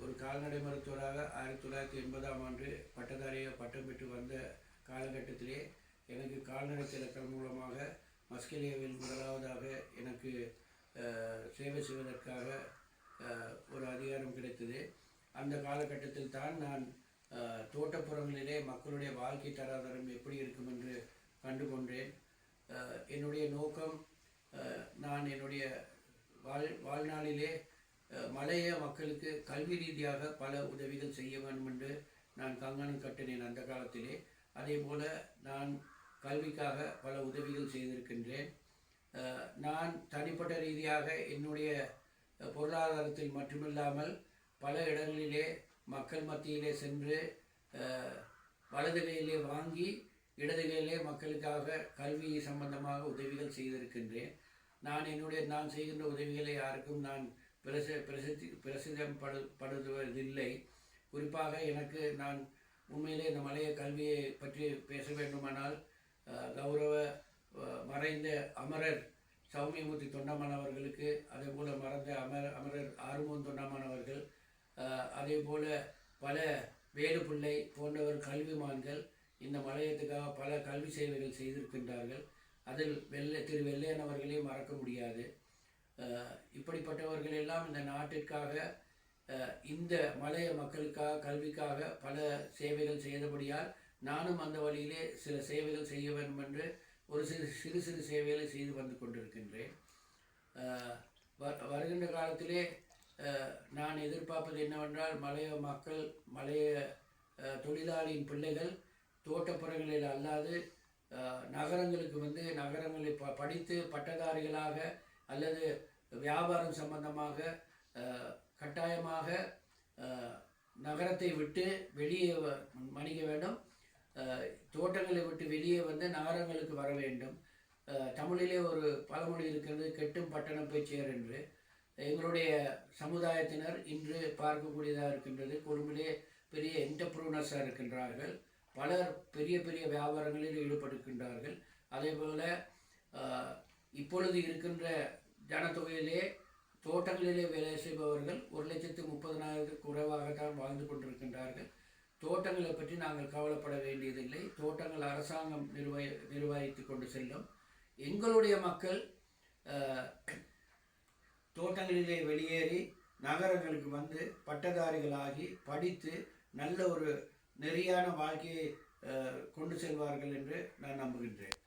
ஒரு கால்நடை மருத்துவராக 1980ஆம் ஆண்டு பட்டதாரியாக பட்டம் பெற்று வந்த காலகட்டத்திலே எனக்கு கால்நடை திலக்கல் மூலமாக மஸ்கெலியாவில் முதலாவதாக எனக்கு சேவை செய்வதற்காக ஒரு அதிகாரம் கிடைத்தது. அந்த காலகட்டத்தில் தான் நான் தோட்டப்புறங்களிலே மக்களுடைய வாழ்க்கை தராதரம் எப்படி இருக்கும் என்று கண்டுகொண்டேன். என்னுடைய நோக்கம், நான் என்னுடைய வாழ்நாளிலே மலைய மக்களுக்கு கல்வி ரீதியாக பல உதவிகள் செய்ய வேண்டும் என்று நான் கங்கணம் கட்டினேன் அந்த காலத்திலே. அதே போல் நான் கல்விக்காக பல உதவிகள் செய்திருக்கின்றேன். நான் தனிப்பட்ட ரீதியாக என்னுடைய பொருளாதாரத்தில் மட்டுமில்லாமல் பல இடங்களிலே மக்கள் மத்தியிலே சென்று வலது கையிலே வாங்கி இடது கையிலே மக்களுக்காக கல்வி சம்பந்தமாக உதவிகள் செய்திருக்கின்றேன். நான் செய்கின்ற உதவிகளை யாருக்கும் நான் பிரசித்தப்படுவதில்லை. குறிப்பாக எனக்கு நான் உண்மையிலே இந்த மலைய கல்வியை பற்றி பேச வேண்டுமானால் கௌரவ மறைந்த அமரர் சௌமியமூர்த்தி தொண்டமான் அவர்களுக்கு, அதே போல் மறைந்த அமரர் ஆறுமுகன் தொண்டமான் அவர்கள், அதே போல் பல வேலுப்பிள்ளை போன்றவர் கல்விமான்கள் இந்த மலையத்துக்காக பல கல்வி சேவைகள் செய்திருக்கின்றார்கள். அதில் திரு வெள்ளையன் அவர்களையும் மறக்க முடியாது. இப்படிப்பட்டவர்கள் எல்லாம் இந்த நாட்டிற்காக இந்த மலைய மக்களுக்காக கல்விக்காக பல சேவைகள் செய்தபடியால் நானும் அந்த வழியிலே சில சேவைகள் செய்ய வேண்டும் என்று ஒரு சிறு சேவைகளை செய்து வந்து கொண்டிருக்கின்றேன். வருகின்ற காலத்திலே நான் எதிர்பார்ப்பது என்னவென்றால், மலைய மக்கள், மலைய தொழிலாளியின் பிள்ளைகள் தோட்டப்புறங்களில் அல்லாது நகரங்களுக்கு வந்து நகரங்களில் படித்து பட்டதாரிகளாக அல்லது வியாபாரம் சம்பந்தமாக கட்டாயமாக நகரத்தை விட்டு வெளியே வணிக வேண்டும், தோட்டங்களை விட்டு வெளியே வந்து நகரங்களுக்கு வர வேண்டும். தமிழிலே ஒரு பழமொழி இருக்கிறது, கெட்டும் பட்டணம் போய் சேர் என்று. எங்களுடைய சமுதாயத்தினர் இன்று பார்க்கக்கூடியதாக இருக்கின்றது. கொழும்பிலே பெரிய என்டர்பிரனர்ஸாக இருக்கின்றார்கள், பலர் பெரிய பெரிய வியாபாரங்களில் ஈடுபடுகின்றார்கள். அதே போல் இப்பொழுது இருக்கின்ற ஜனத்தொகையிலே தோட்டங்களிலே வேலை செய்பவர்கள் 1,30,000 குறைவாகத்தான் வாழ்ந்து கொண்டிருக்கின்றார்கள். தோட்டங்களை பற்றி நாங்கள் கவலைப்பட வேண்டியதில்லை. தோட்டங்கள் அரசாங்கம் நிர்வகித்து கொண்டு செல்லும். எங்களுடைய மக்கள் தோட்டங்களிலே வெளியேறி நகரங்களுக்கு வந்து பட்டதாரிகளாகி படித்து நல்ல ஒரு நெறியான வாழ்க்கையை கொண்டு செல்வார்கள் என்று நான் நம்புகின்றேன்.